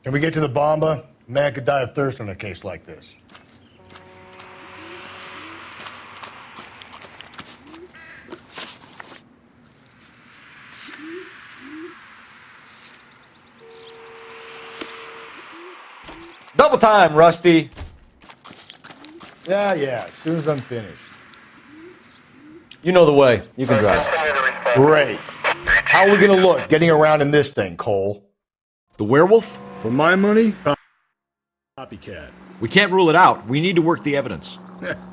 Can we get to the Bamba? Man could die of thirst in a case like this. Double time, Rusty. Yeah, as soon as I'm finished. You know the way. You can drive. Great. How are we gonna look getting around in this thing, Cole? The werewolf? For my money, copycat. We can't rule it out. We need to work the evidence.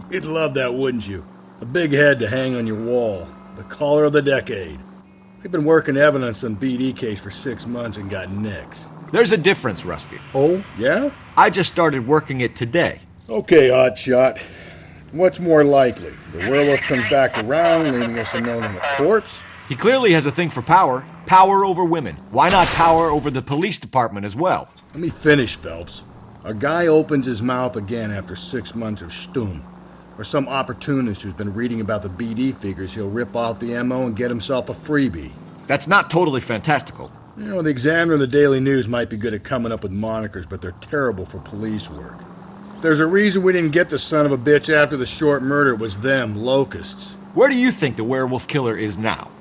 You'd love that, wouldn't you? A big head to hang on your wall. The caller of the decade. We've been working evidence on BD case for 6 months and got nicks. There's a difference, Rusty. Oh, yeah? I just started working it today. Okay, Oddshot. What's more likely? The werewolf comes back around, leaving us unknown in a corpse? He clearly has a thing for power. Power over women. Why not power over the police department as well? Let me finish, Phelps. A guy opens his mouth again after 6 months of stum. Or some opportunist who's been reading about the BD figures, he'll rip off the MO and get himself a freebie. That's not totally fantastical. You know, the Examiner and the Daily News might be good at coming up with monikers, but they're terrible for police work. If there's a reason we didn't get the son of a bitch after the short murder, it was them, locusts. Where do you think the werewolf killer is now?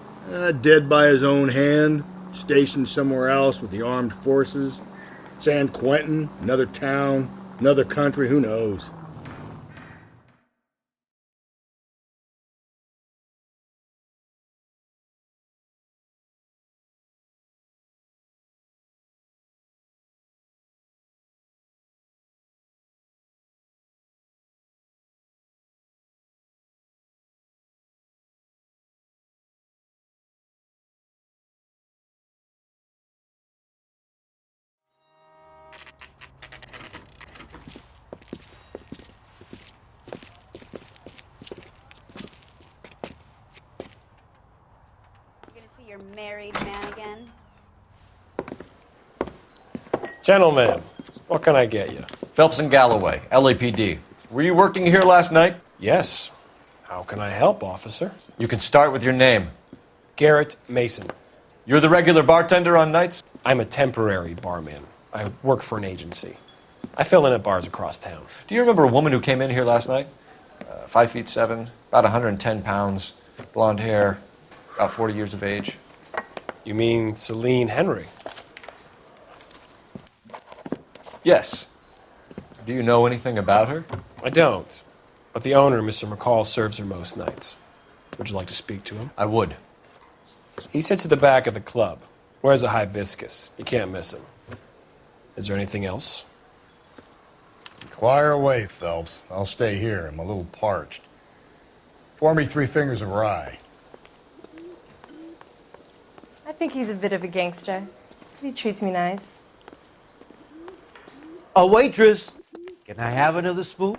Dead by his own hand, stationed somewhere else with the armed forces. San Quentin, another town, another country, who knows? Your married man again? Gentlemen, what can I get you? Phelps and Galloway, LAPD. Were you working here last night? Yes. How can I help, officer? You can start with your name. Garrett Mason. You're the regular bartender on nights? I'm a temporary barman. I work for an agency. I fill in at bars across town. Do you remember a woman who came in here last night? 5'7", about 110 pounds, blonde hair, about 40 years of age. You mean Celine Henry? Yes. Do you know anything about her? I don't. But the owner, Mr. McColl, serves her most nights. Would you like to speak to him? I would. He sits at the back of the club. Wears a hibiscus. You can't miss him. Is there anything else? Inquire away, Phelps. I'll stay here. I'm a little parched. Pour me 3 fingers of rye. I think he's a bit of a gangster. He treats me nice. A waitress! Can I have another spoon?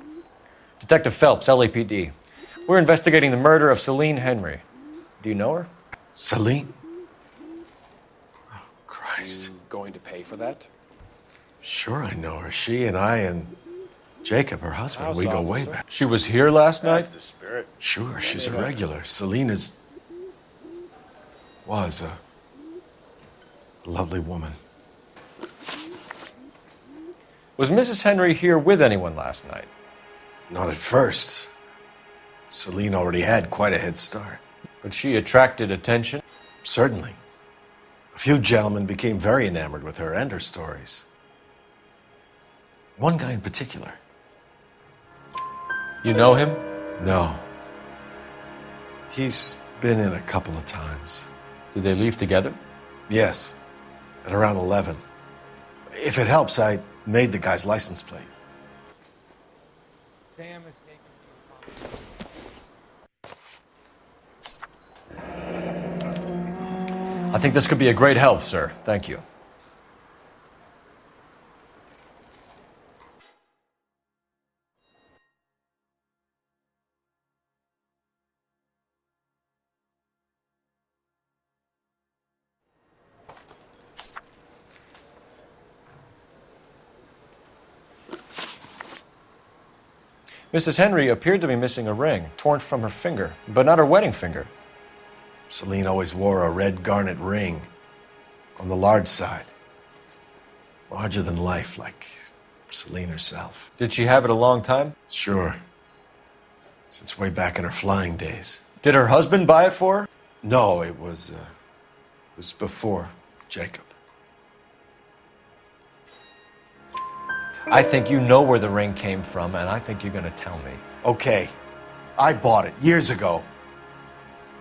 Detective Phelps, LAPD. We're investigating the murder of Celine Henry. Do you know her? Celine? Oh, Christ. Going to pay for that? Sure I know her. She and I and Jacob, her husband, House we go way officer. back. She was here last night? The spirit. Sure, she's a regular. Celine was a lovely woman. Was Mrs. Henry here with anyone last night? Not at first. Celine already had quite a head start. But she attracted attention? Certainly. A few gentlemen became very enamored with her and her stories. One guy in particular. You know him? No. He's been in a couple of times. Did they leave together? Yes, at around 11. If it helps, I made the guy's license plate. Sam is I think this could be a great help, sir. Thank you. Mrs. Henry appeared to be missing a ring, torn from her finger, but not her wedding finger. Celine always wore a red garnet ring on the large side. Larger than life, like Celine herself. Did she have it a long time? Sure. Since way back in her flying days. Did her husband buy it for her? No, it was before Jacob. I think you know where the ring came from, and I think you're going to tell me. Okay, I bought it years ago.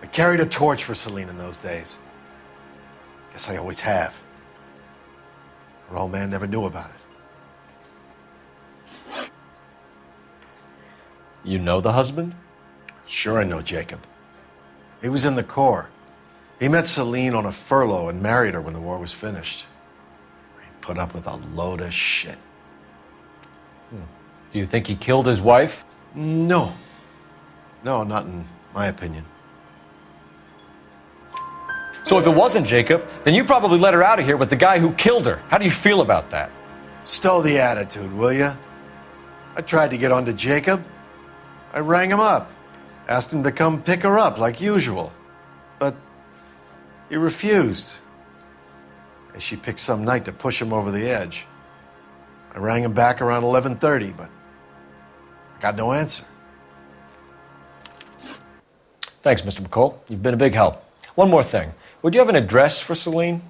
I carried a torch for Celine in those days. Guess I always have. Her old man never knew about it. You know the husband? Sure, I know Jacob. He was in the Corps. He met Celine on a furlough and married her when the war was finished. He put up with a load of shit. Do you think he killed his wife? No. No, not in my opinion. So if it wasn't Jacob, then you probably let her out of here with the guy who killed her. How do you feel about that? Stow the attitude, will ya? I tried to get on to Jacob. I rang him up. Asked him to come pick her up like usual. But he refused. And she picked some night to push him over the edge. I rang him back around 11:30, but I got no answer. Thanks, Mr. McColl. You've been a big help. One more thing. Would you have an address for Celine?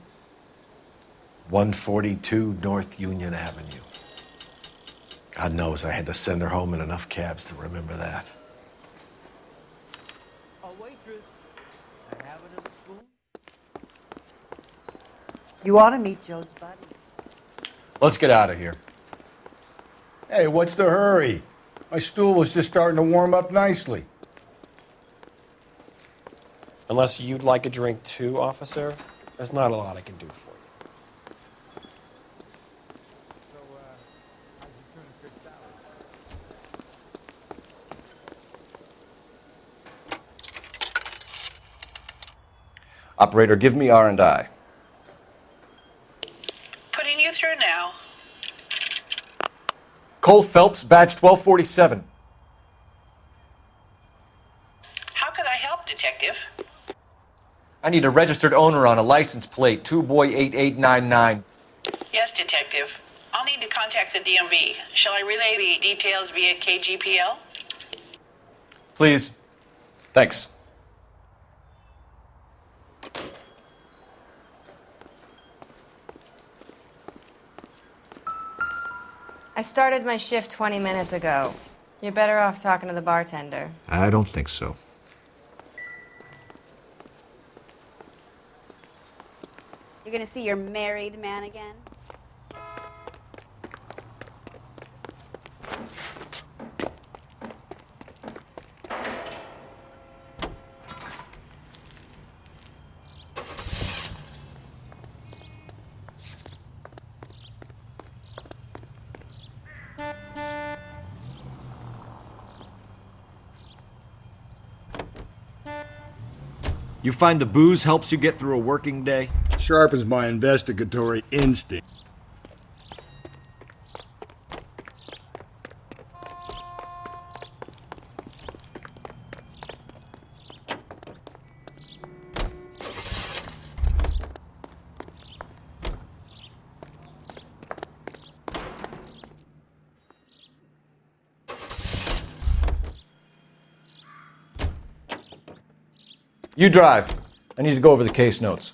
142 North Union Avenue. God knows I had to send her home in enough cabs to remember that. A waitress. Can I have another spoon? You ought to meet Joe's buddy. Let's get out of here. Hey, what's the hurry? My stool was just starting to warm up nicely. Unless you'd like a drink too, officer, there's not a lot I can do for you. Operator, give me R&I. Putting you through now. Cole Phelps, badge 1247. How could I help, Detective? I need a registered owner on a license plate, 2boy8899. Yes, Detective. I'll need to contact the DMV. Shall I relay the details via KGPL? Please. Thanks. I started my shift 20 minutes ago. You're better off talking to the bartender. I don't think so. You're gonna see your married man again? You find the booze helps you get through a working day? Sharpens my investigatory instinct. You drive. I need to go over the case notes.